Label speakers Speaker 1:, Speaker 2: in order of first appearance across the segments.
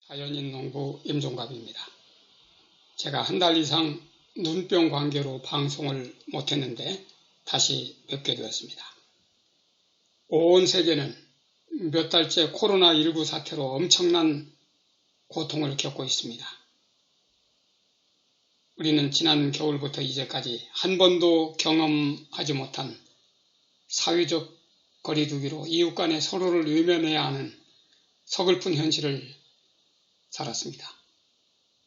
Speaker 1: 자연인 농부 임종갑입니다. 제가 한 달 이상 눈병 관계로 방송을 못했는데 다시 뵙게 되었습니다. 온 세계는 몇 달째 코로나19 사태로 엄청난 고통을 겪고 있습니다. 우리는 지난 겨울부터 이제까지 한 번도 경험하지 못한 사회적 거리두기로 이웃 간에 서로를 외면해야 하는 서글픈 현실을 살았습니다.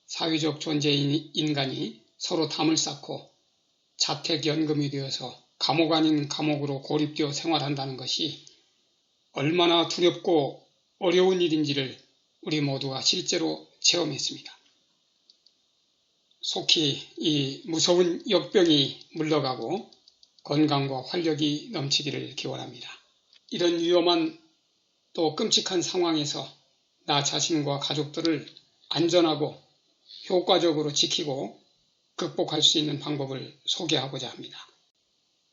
Speaker 1: 사회적 존재인 인간이 서로 담을 쌓고 자택연금이 되어서 감옥 아닌 감옥으로 고립되어 생활한다는 것이 얼마나 두렵고 어려운 일인지를 우리 모두가 실제로 체험했습니다. 속히 이 무서운 역병이 물러가고 건강과 활력이 넘치기를 기원합니다. 이런 위험한 또 끔찍한 상황에서 나 자신과 가족들을 안전하고 효과적으로 지키고 극복할 수 있는 방법을 소개하고자 합니다.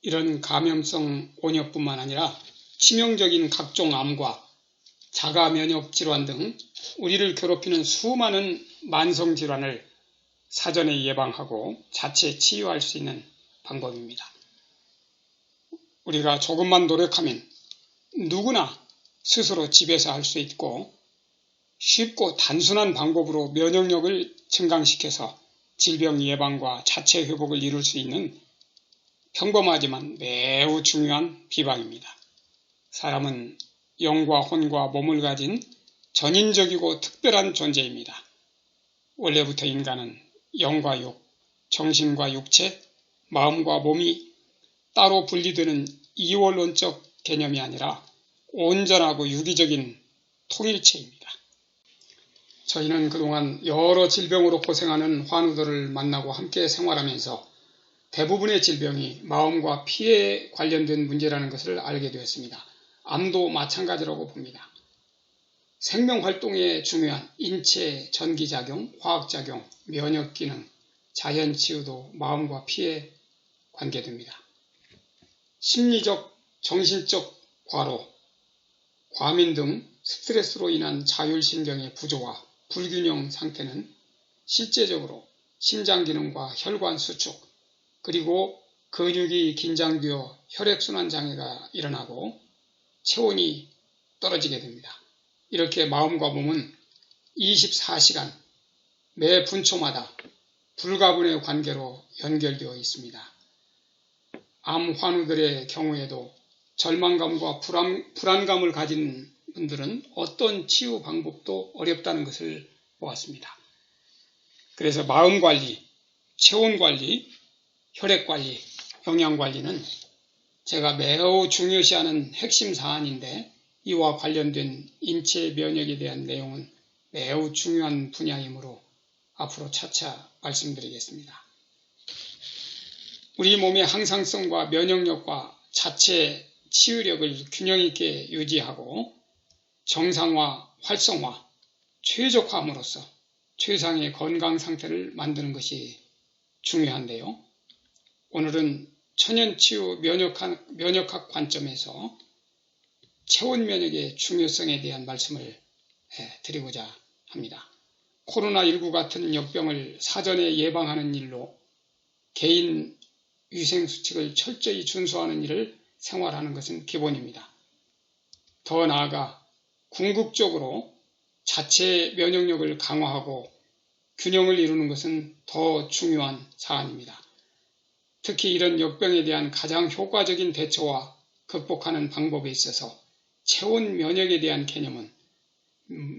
Speaker 1: 이런 감염성 온역뿐만 아니라 치명적인 각종 암과 자가 면역 질환 등 우리를 괴롭히는 수많은 만성 질환을 사전에 예방하고 자체 치유할 수 있는 방법입니다. 우리가 조금만 노력하면 누구나 스스로 집에서 할 수 있고 쉽고 단순한 방법으로 면역력을 증강시켜서 질병 예방과 자체 회복을 이룰 수 있는 평범하지만 매우 중요한 비방입니다. 사람은 영과 혼과 몸을 가진 전인적이고 특별한 존재입니다. 원래부터 인간은 영과 육, 정신과 육체, 마음과 몸이 따로 분리되는 이원론적 개념이 아니라 온전하고 유기적인 통일체입니다. 저희는 그동안 여러 질병으로 고생하는 환우들을 만나고 함께 생활하면서 대부분의 질병이 마음과 피에 관련된 문제라는 것을 알게 되었습니다. 암도 마찬가지라고 봅니다. 생명활동에 중요한 인체 전기작용, 화학작용, 면역기능, 자연치유도 마음과 피에 관계됩니다. 심리적, 정신적 과로, 과민 등 스트레스로 인한 자율신경의 부조화, 불균형 상태는 실제적으로 심장기능과 혈관 수축, 그리고 근육이 긴장되어 혈액순환 장애가 일어나고 체온이 떨어지게 됩니다. 이렇게 마음과 몸은 24시간 매 분초마다 불가분의 관계로 연결되어 있습니다. 암 환우들의 경우에도 절망감과 불안감을 가진 분들은 어떤 치유 방법도 어렵다는 것을 보았습니다. 그래서 마음관리, 체온관리, 혈액관리, 영양관리는 제가 매우 중요시하는 핵심 사안인데 이와 관련된 인체 면역에 대한 내용은 매우 중요한 분야이므로 앞으로 차차 말씀드리겠습니다. 우리 몸의 항상성과 면역력과 자체 치유력을 균형 있게 유지하고 정상화, 활성화, 최적화함으로써 최상의 건강 상태를 만드는 것이 중요한데요. 오늘은 천연치유 면역학 관점에서 체온 면역의 중요성에 대한 말씀을 드리고자 합니다. 코로나19 같은 역병을 사전에 예방하는 일로 개인 위생수칙을 철저히 준수하는 일을 생활하는 것은 기본입니다. 더 나아가 궁극적으로 자체 면역력을 강화하고 균형을 이루는 것은 더 중요한 사안입니다. 특히 이런 역병에 대한 가장 효과적인 대처와 극복하는 방법에 있어서 체온 면역에 대한 개념은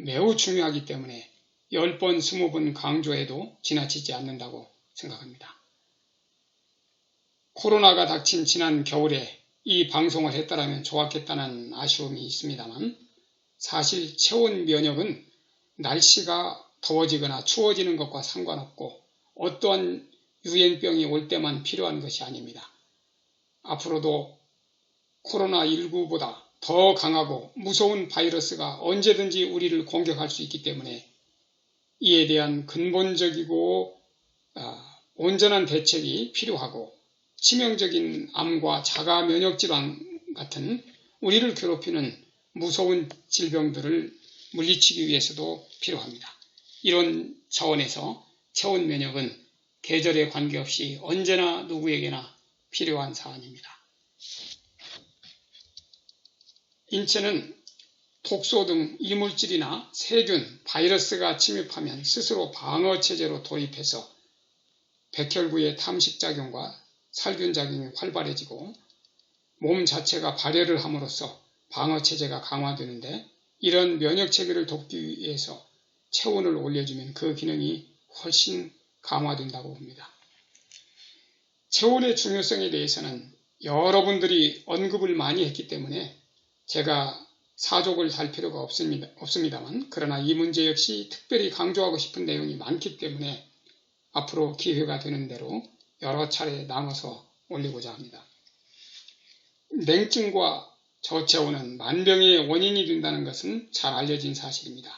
Speaker 1: 매우 중요하기 때문에 10번, 20번 강조해도 지나치지 않는다고 생각합니다. 코로나가 닥친 지난 겨울에 이 방송을 했더라면 좋았겠다는 아쉬움이 있습니다만 사실 체온 면역은 날씨가 더워지거나 추워지는 것과 상관없고 어떠한 유행병이 올 때만 필요한 것이 아닙니다. 앞으로도 코로나19보다 더 강하고 무서운 바이러스가 언제든지 우리를 공격할 수 있기 때문에 이에 대한 근본적이고 온전한 대책이 필요하고 치명적인 암과 자가 면역질환 같은 우리를 괴롭히는 무서운 질병들을 물리치기 위해서도 필요합니다. 이런 차원에서 체온 면역은 계절에 관계없이 언제나 누구에게나 필요한 사안입니다. 인체는 독소 등 이물질이나 세균, 바이러스가 침입하면 스스로 방어체제로 돌입해서 백혈구의 탐식작용과 살균작용이 활발해지고 몸 자체가 발열을 함으로써 방어체제가 강화되는데, 이런 면역체계를 돕기 위해서 체온을 올려주면 그 기능이 훨씬 강화된다고 봅니다. 체온의 중요성에 대해서는 여러분들이 언급을 많이 했기 때문에 제가 사족을 달 필요가 없습니다만, 그러나 이 문제 역시 특별히 강조하고 싶은 내용이 많기 때문에 앞으로 기회가 되는 대로 여러 차례 나눠서 올리고자 합니다. 냉증과 저체온은 만병의 원인이 된다는 것은 잘 알려진 사실입니다.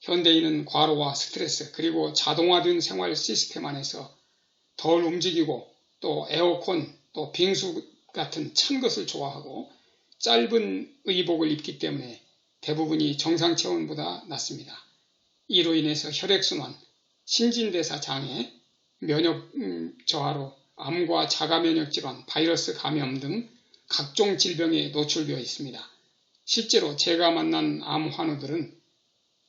Speaker 1: 현대인은 과로와 스트레스 그리고 자동화된 생활 시스템 안에서 덜 움직이고 또 에어컨 또 빙수 같은 찬 것을 좋아하고 짧은 의복을 입기 때문에 대부분이 정상 체온보다 낮습니다. 이로 인해서 혈액순환, 신진대사 장애, 면역 저하로 암과 자가면역 질환, 바이러스 감염 등 각종 질병에 노출되어 있습니다. 실제로 제가 만난 암 환우들은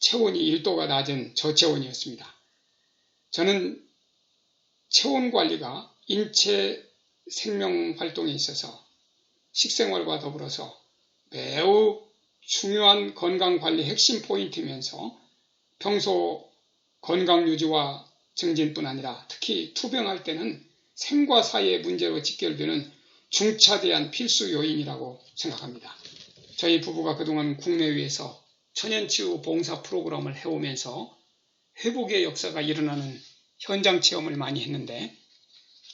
Speaker 1: 체온이 1도가 낮은 저체온이었습니다. 저는 체온 관리가 인체 생명 활동에 있어서 식생활과 더불어서 매우 중요한 건강관리 핵심 포인트이면서 평소 건강유지와 증진뿐 아니라 특히 투병할 때는 생과 사의 문제로 직결되는 중차대한 필수 요인이라고 생각합니다. 저희 부부가 그동안 국내외에서 천연치유 봉사 프로그램을 해오면서 회복의 역사가 일어나는 현장 체험을 많이 했는데,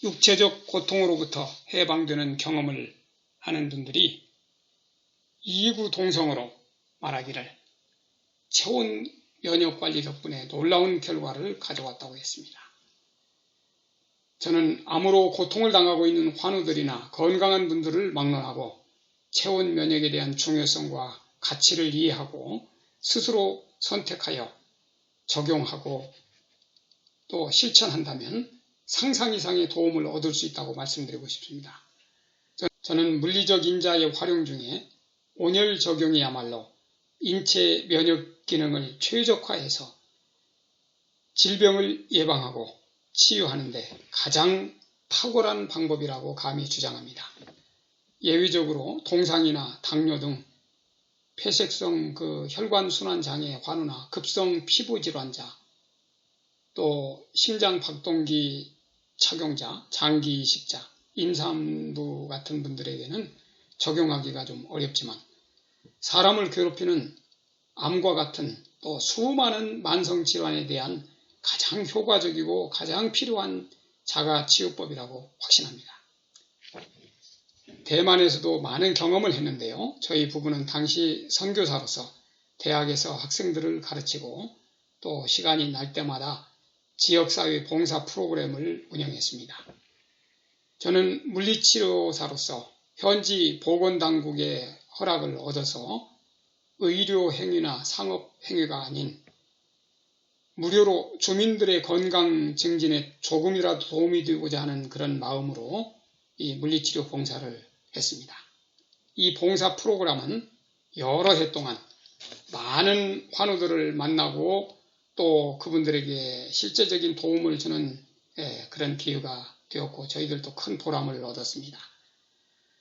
Speaker 1: 육체적 고통으로부터 해방되는 경험을 하는 분들이 이구동성으로 말하기를 체온 면역관리 덕분에 놀라운 결과를 가져왔다고 했습니다. 저는 암으로 고통을 당하고 있는 환우들이나 건강한 분들을 막론하고 체온 면역에 대한 중요성과 가치를 이해하고 스스로 선택하여 적용하고 또 실천한다면 상상 이상의 도움을 얻을 수 있다고 말씀드리고 싶습니다. 저는 물리적 인자의 활용 중에 온열 적용이야말로 인체 면역 기능을 최적화해서 질병을 예방하고 치유하는 데 가장 탁월한 방법이라고 감히 주장합니다. 예외적으로 동상이나 당뇨 등 폐색성 혈관순환 장애 환우나 급성 피부 질환자, 또 심장 박동기 착용자, 장기 이식자, 임산부 같은 분들에게는 적용하기가 좀 어렵지만, 사람을 괴롭히는 암과 같은 또 수많은 만성 질환에 대한 가장 효과적이고 가장 필요한 자가치유법이라고 확신합니다. 대만에서도 많은 경험을 했는데요. 저희 부부는 당시 선교사로서 대학에서 학생들을 가르치고 또 시간이 날 때마다 지역사회 봉사 프로그램을 운영했습니다. 저는 물리치료사로서 현지 보건당국의 허락을 얻어서 의료 행위나 상업 행위가 아닌 무료로 주민들의 건강 증진에 조금이라도 도움이 되고자 하는 그런 마음으로 이 물리치료 봉사를 했습니다. 이 봉사 프로그램은 여러 해 동안 많은 환우들을 만나고 또 그분들에게 실제적인 도움을 주는 그런 기회가 되었고, 저희들도 큰 보람을 얻었습니다.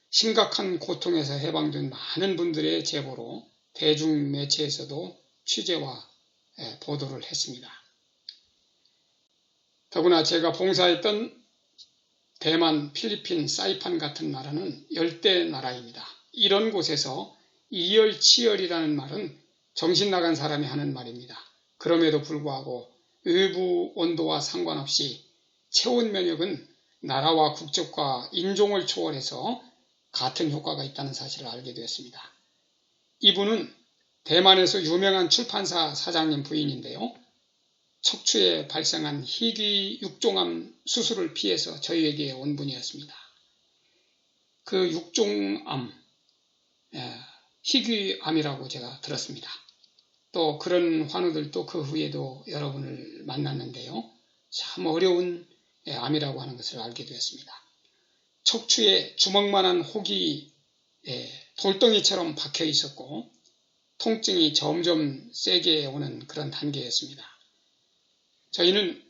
Speaker 1: 심각한 고통에서 해방된 많은 분들의 제보로 대중매체에서도 취재와 보도를 했습니다. 더구나 제가 봉사했던 대만, 필리핀, 사이판 같은 나라는 열대 나라입니다. 이런 곳에서 이열치열이라는 말은 정신 나간 사람이 하는 말입니다. 그럼에도 불구하고 외부 온도와 상관없이 체온 면역은 나라와 국적과 인종을 초월해서 같은 효과가 있다는 사실을 알게 되었습니다. 이분은 대만에서 유명한 출판사 사장님 부인인데요. 척추에 발생한 희귀 육종암 수술을 피해서 저희에게 온 분이었습니다. 그 육종암, 희귀암이라고 제가 들었습니다. 또 그런 환우들도 그 후에도 여러분을 만났는데요. 참 어려운 암이라고 하는 것을 알게 되었습니다. 척추에 주먹만한 혹이 돌덩이처럼 박혀 있었고 통증이 점점 세게 오는 그런 단계였습니다. 저희는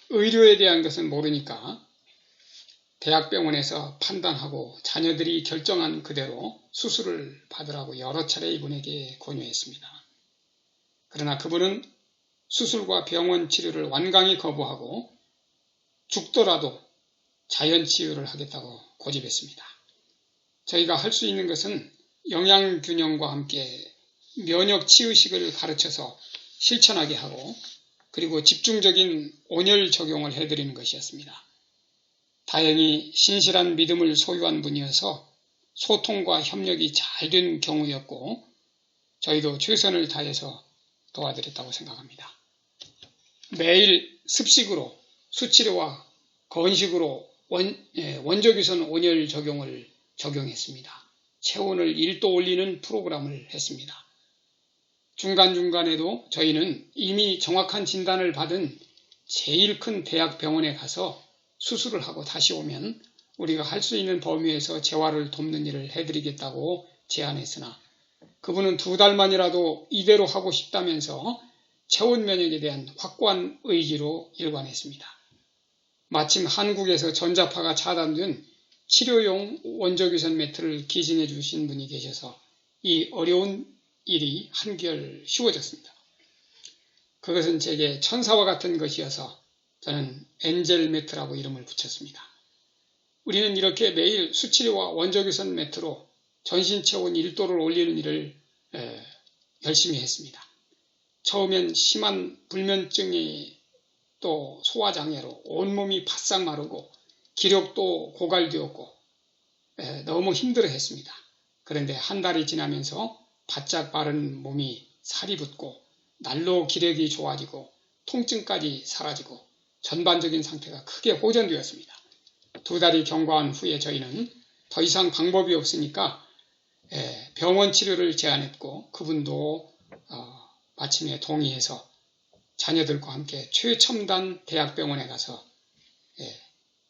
Speaker 1: 의료에 대한 것은 모르니까 대학병원에서 판단하고 자녀들이 결정한 그대로 수술을 받으라고 여러 차례 이분에게 권유했습니다. 그러나 그분은 수술과 병원 치료를 완강히 거부하고 죽더라도 자연치유를 하겠다고 고집했습니다. 저희가 할 수 있는 것은 영양균형과 함께 면역치유식을 가르쳐서 실천하게 하고 그리고 집중적인 온열 적용을 해드리는 것이었습니다. 다행히 신실한 믿음을 소유한 분이어서 소통과 협력이 잘 된 경우였고 저희도 최선을 다해서 도와드렸다고 생각합니다. 매일 습식으로 수치료와 건식으로 원적외선 온열 적용을 적용했습니다. 체온을 1도 올리는 프로그램을 했습니다. 중간중간에도 저희는 이미 정확한 진단을 받은 제일 큰 대학병원에 가서 수술을 하고 다시 오면 우리가 할 수 있는 범위에서 재활을 돕는 일을 해드리겠다고 제안했으나 그분은 2달만이라도 이대로 하고 싶다면서 체온 면역에 대한 확고한 의지로 일관했습니다. 마침 한국에서 전자파가 차단된 치료용 원적외선 매트를 기증해 주신 분이 계셔서 이 어려운 일이 한결 쉬워졌습니다. 그것은 제게 천사와 같은 것이어서 저는 엔젤 매트라고 이름을 붙였습니다. 우리는 이렇게 매일 수치료와 원적외선 매트로 전신 체온 1도를 올리는 일을 열심히 했습니다. 처음엔 심한 불면증이 또 소화장애로 온몸이 바싹 마르고 기력도 고갈되었고 너무 힘들어했습니다. 그런데 한 달이 지나면서 바짝 마른 몸이 살이 붙고 날로 기력이 좋아지고 통증까지 사라지고 전반적인 상태가 크게 호전되었습니다. 2달이 경과한 후에 저희는 더 이상 방법이 없으니까 병원 치료를 제안했고 그분도 마침내 동의해서 자녀들과 함께 최첨단 대학병원에 가서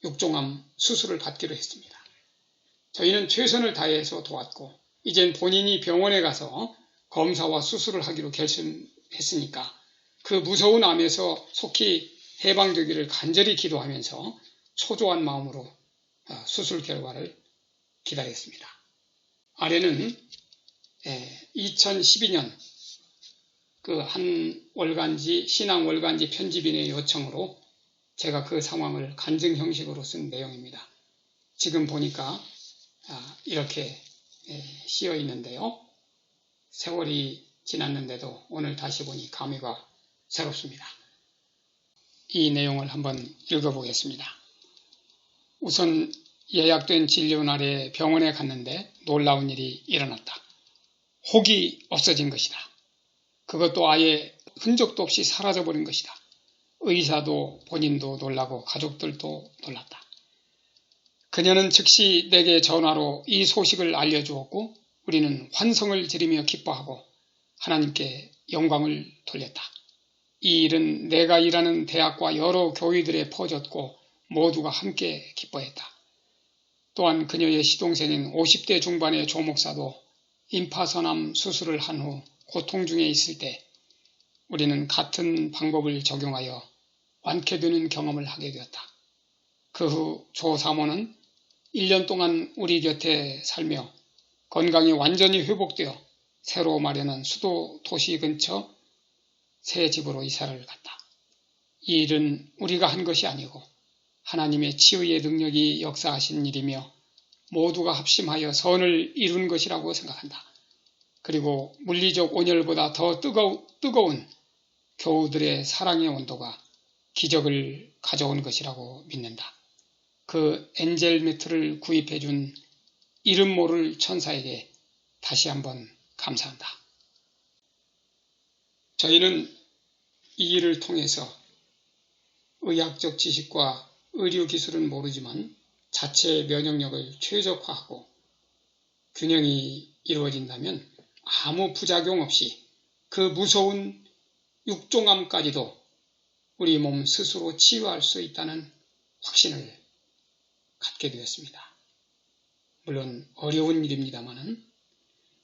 Speaker 1: 육종암 수술을 받기로 했습니다. 저희는 최선을 다해서 도왔고 이젠 본인이 병원에 가서 검사와 수술을 하기로 결심했으니까 그 무서운 암에서 속히 해방되기를 간절히 기도하면서 초조한 마음으로 수술 결과를 기다렸습니다. 아래는 2012년 그 한 월간지 신앙 월간지 편집인의 요청으로 제가 그 상황을 간증 형식으로 쓴 내용입니다. 지금 보니까 이렇게 씌어 있는데요. 세월이 지났는데도 오늘 다시 보니 감회가 새롭습니다. 이 내용을 한번 읽어보겠습니다. 우선 예약된 진료 날에 병원에 갔는데 놀라운 일이 일어났다. 혹이 없어진 것이다. 그것도 아예 흔적도 없이 사라져버린 것이다. 의사도 본인도 놀라고 가족들도 놀랐다. 그녀는 즉시 내게 전화로 이 소식을 알려주었고 우리는 환성을 지르며 기뻐하고 하나님께 영광을 돌렸다. 이 일은 내가 일하는 대학과 여러 교회들에 퍼졌고 모두가 함께 기뻐했다. 또한 그녀의 시동생인 50대 중반의 조목사도 임파선암 수술을 한 후 고통 중에 있을 때 우리는 같은 방법을 적용하여 완쾌되는 경험을 하게 되었다. 그 후 조 사모는 1년 동안 우리 곁에 살며 건강이 완전히 회복되어 새로 마련한 수도 도시 근처 새 집으로 이사를 갔다. 이 일은 우리가 한 것이 아니고 하나님의 치유의 능력이 역사하신 일이며 모두가 합심하여 선을 이룬 것이라고 생각한다. 그리고 물리적 온열보다 더 뜨거운 교우들의 사랑의 온도가 기적을 가져온 것이라고 믿는다. 그 엔젤 매트를 구입해준 이름 모를 천사에게 다시 한번 감사한다. 저희는 이 일을 통해서 의학적 지식과 의료 기술은 모르지만 자체 면역력을 최적화하고 균형이 이루어진다면 아무 부작용 없이 그 무서운 육종암까지도 우리 몸 스스로 치유할 수 있다는 확신을 갖게 되었습니다. 물론 어려운 일입니다마는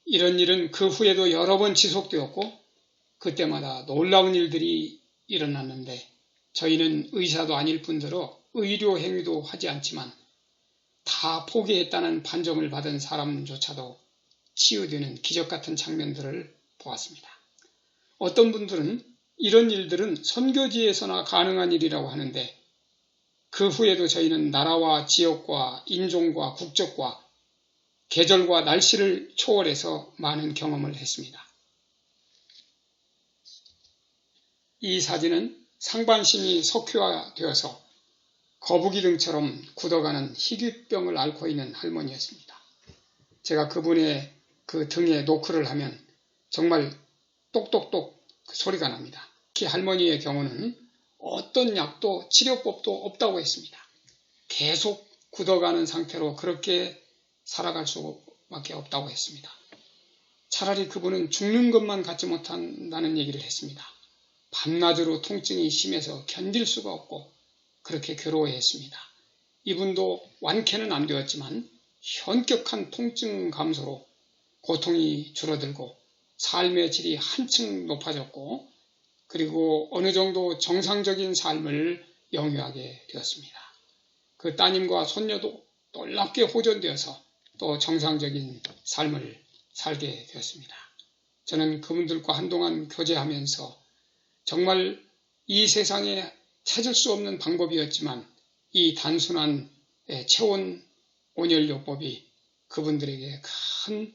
Speaker 1: 이런 일은 그 후에도 여러 번 지속되었고 그때마다 놀라운 일들이 일어났는데 저희는 의사도 아닐 뿐더러 의료 행위도 하지 않지만 다 포기했다는 판정을 받은 사람조차도 치유되는 기적 같은 장면들을 보았습니다. 어떤 분들은 이런 일들은 선교지에서나 가능한 일이라고 하는데 그 후에도 저희는 나라와 지역과 인종과 국적과 계절과 날씨를 초월해서 많은 경험을 했습니다. 이 사진은 상반신이 석회화되어서 거북이 등처럼 굳어가는 희귀병을 앓고 있는 할머니였습니다. 제가 그분의 그 등에 노크를 하면 정말 똑똑똑 소리가 납니다. 특히 할머니의 경우는 어떤 약도 치료법도 없다고 했습니다. 계속 굳어가는 상태로 그렇게 살아갈 수밖에 없다고 했습니다. 차라리 그분은 죽는 것만 갖지 못한다는 얘기를 했습니다. 밤낮으로 통증이 심해서 견딜 수가 없고 그렇게 괴로워했습니다. 이분도 완쾌는 안 되었지만 현격한 통증 감소로 고통이 줄어들고 삶의 질이 한층 높아졌고 그리고 어느 정도 정상적인 삶을 영위하게 되었습니다. 그 따님과 손녀도 놀랍게 호전되어서 또 정상적인 삶을 살게 되었습니다. 저는 그분들과 한동안 교제하면서 정말 이 세상에 찾을 수 없는 방법이었지만 이 단순한 체온 온열요법이 그분들에게 큰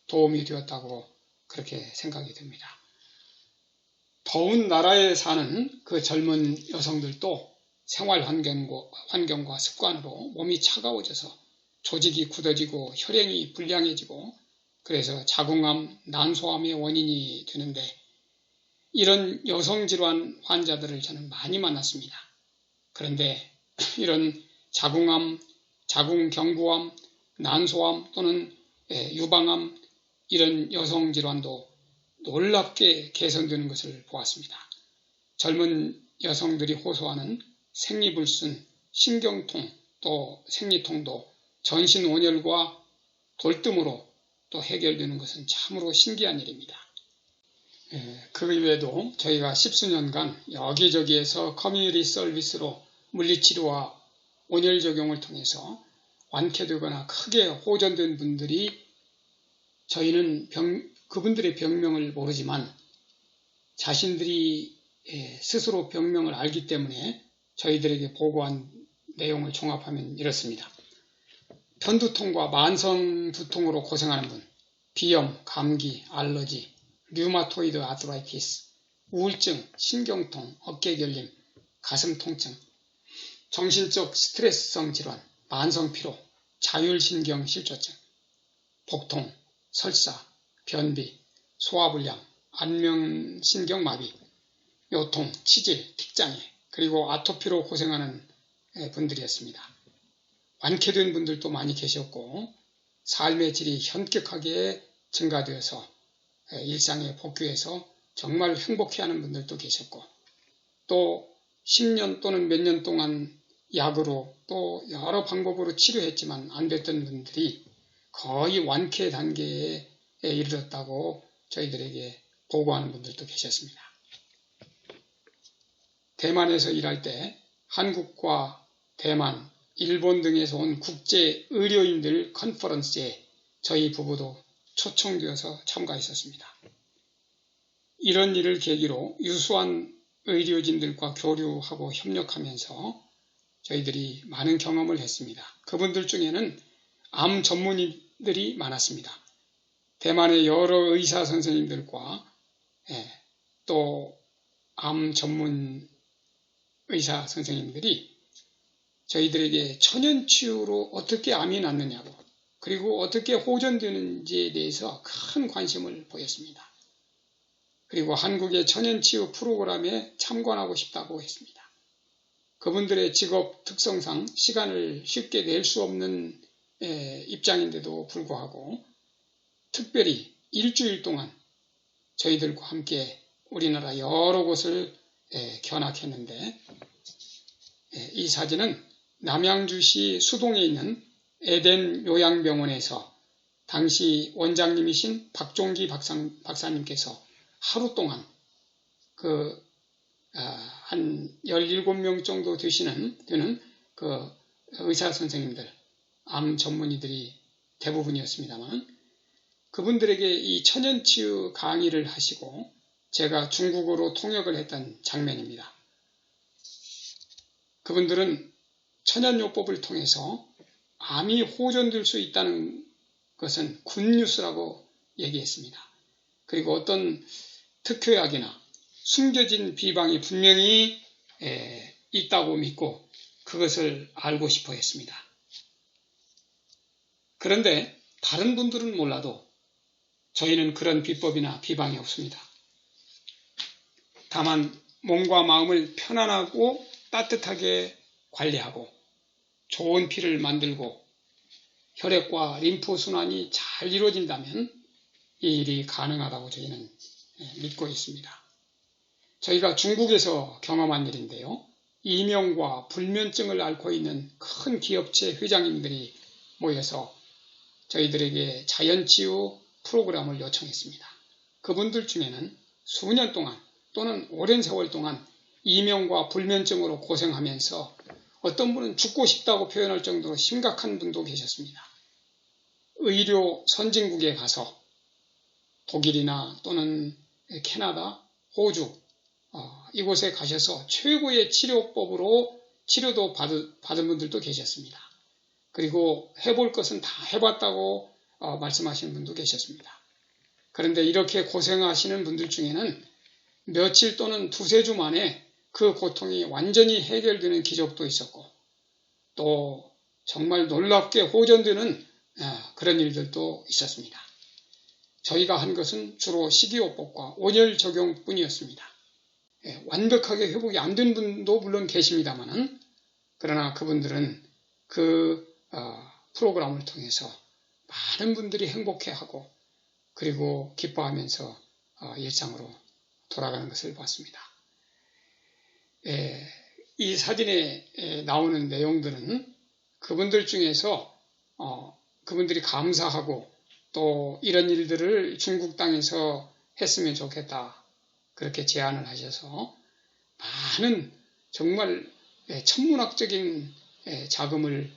Speaker 1: 도움이 되었다고 그렇게 생각이 듭니다. 더운 나라에 사는 그 젊은 여성들도 생활 환경과 습관으로 몸이 차가워져서 조직이 굳어지고 혈행이 불량해지고 그래서 자궁암, 난소암의 원인이 되는데 이런 여성질환 환자들을 저는 많이 만났습니다. 그런데 이런 자궁암, 자궁경부암, 난소암 또는 유방암 이런 여성질환도 놀랍게 개선되는 것을 보았습니다. 젊은 여성들이 호소하는 생리불순, 신경통, 또 생리통도 전신 온열과 돌뜸으로 또 해결되는 것은 참으로 신기한 일입니다. 그 외에도 저희가 10수년간 여기저기에서 커뮤니티 서비스로 물리치료와 온열 적용을 통해서 완쾌되거나 크게 호전된 분들이 저희는 그분들의 병명을 모르지만 자신들이 스스로 병명을 알기 때문에 저희들에게 보고한 내용을 종합하면 이렇습니다. 편두통과 만성 두통으로 고생하는 분, 비염, 감기, 알러지, 류마토이드 아트라이티스, 우울증, 신경통, 어깨결림, 가슴 통증, 정신적 스트레스성 질환, 만성 피로, 자율신경 실조증, 복통, 설사, 변비, 소화불량, 안면신경 마비, 요통, 치질, 틱장애, 그리고 아토피로 고생하는 분들이었습니다. 완쾌된 분들도 많이 계셨고 삶의 질이 현격하게 증가되어서 일상에 복귀해서 정말 행복해하는 분들도 계셨고 또 10년 또는 몇 년 동안 약으로 또 여러 방법으로 치료했지만 안 됐던 분들이 거의 완쾌 단계에 이르렀다고 저희들에게 보고하는 분들도 계셨습니다. 대만에서 일할 때 한국과 대만, 일본 등에서 온 국제 의료인들 컨퍼런스에 저희 부부도 초청되어서 참가했었습니다. 이런 일을 계기로 유수한 의료진들과 교류하고 협력하면서 저희들이 많은 경험을 했습니다. 그분들 중에는 암 전문의들이 많았습니다. 대만의 여러 의사 선생님들과 또 암 전문 의사 선생님들이 저희들에게 천연치유로 어떻게 암이 낫느냐고 그리고 어떻게 호전되는지에 대해서 큰 관심을 보였습니다. 그리고 한국의 천연치유 프로그램에 참관하고 싶다고 했습니다. 그분들의 직업 특성상 시간을 쉽게 낼 수 없는 입장인데도 불구하고 특별히 일주일 동안 저희들과 함께 우리나라 여러 곳을 견학했는데, 이 사진은 남양주시 수동에 있는 에덴 요양병원에서 당시 원장님이신 박종기 박사님께서 하루 동안 한 17명 정도 되는 그 의사 선생님들, 암 전문의들이 대부분이었습니다만, 그분들에게 이 천연치유 강의를 하시고 제가 중국어로 통역을 했던 장면입니다. 그분들은 천연요법을 통해서 암이 호전될 수 있다는 것은 굿뉴스라고 얘기했습니다. 그리고 어떤 특효약이나 숨겨진 비방이 분명히 있다고 믿고 그것을 알고 싶어 했습니다. 그런데 다른 분들은 몰라도 저희는 그런 비법이나 비방이 없습니다. 다만 몸과 마음을 편안하고 따뜻하게 관리하고 좋은 피를 만들고 혈액과 림프 순환이 잘 이루어진다면 이 일이 가능하다고 저희는 믿고 있습니다. 저희가 중국에서 경험한 일인데요. 이명과 불면증을 앓고 있는 큰 기업체 회장님들이 모여서 저희들에게 자연치유 프로그램을 요청했습니다. 그분들 중에는 수년 동안 또는 오랜 세월 동안 이명과 불면증으로 고생하면서 어떤 분은 죽고 싶다고 표현할 정도로 심각한 분도 계셨습니다. 의료 선진국에 가서 독일이나 또는 캐나다, 호주 이곳에 가셔서 최고의 치료법으로 치료도 받은 분들도 계셨습니다. 그리고 해볼 것은 다 해봤다고 말씀하시는 분도 계셨습니다. 그런데 이렇게 고생하시는 분들 중에는 며칠 또는 두세 주 만에 그 고통이 완전히 해결되는 기적도 있었고 또 정말 놀랍게 호전되는 그런 일들도 있었습니다. 저희가 한 것은 주로 식이요법과 온열 적용뿐이었습니다. 완벽하게 회복이 안 된 분도 물론 계십니다만 그러나 그분들은 그 프로그램을 통해서 많은 분들이 행복해하고 그리고 기뻐하면서 일상으로 돌아가는 것을 봤습니다. 이 사진에 나오는 내용들은 그분들 중에서 그분들이 감사하고 또 이런 일들을 중국 땅에서 했으면 좋겠다 그렇게 제안을 하셔서 많은 정말 천문학적인 자금을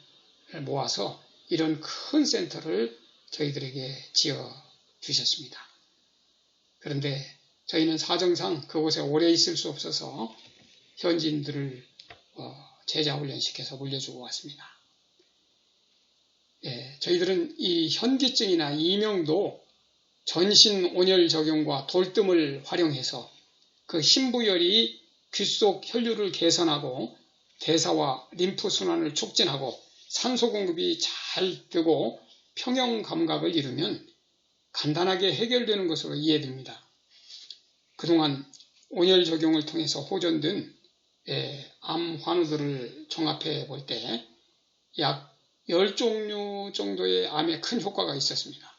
Speaker 1: 모아서 이런 큰 센터를 저희들에게 지어 주셨습니다. 그런데 저희는 사정상 그곳에 오래 있을 수 없어서 현지인들을 제자훈련시켜서 물려주고 왔습니다. 저희들은 이 현기증이나 이명도 전신 온열 적용과 돌뜸을 활용해서 그 흰부열이 귀 속 혈류를 개선하고 대사와 림프 순환을 촉진하고 산소 공급이 잘 되고 평형 감각을 이루면 간단하게 해결되는 것으로 이해됩니다. 그동안 온열 적용을 통해서 호전된 암 환우들을 종합해 볼 때 약 10종류 정도의 암에 큰 효과가 있었습니다.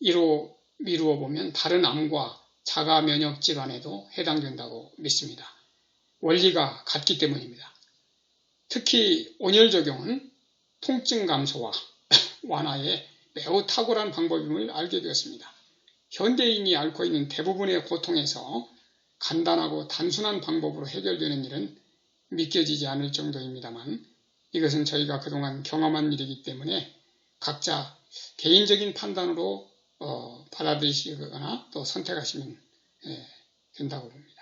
Speaker 1: 이로 미루어 보면 다른 암과 자가 면역 질환에도 해당된다고 믿습니다. 원리가 같기 때문입니다. 특히 온열 적용은 통증 감소와 완화에 매우 탁월한 방법임을 알게 되었습니다. 현대인이 앓고 있는 대부분의 고통에서 간단하고 단순한 방법으로 해결되는 일은 믿겨지지 않을 정도입니다만 이것은 저희가 그동안 경험한 일이기 때문에 각자 개인적인 판단으로 받아들이시거나 또 선택하시면 된다고 봅니다.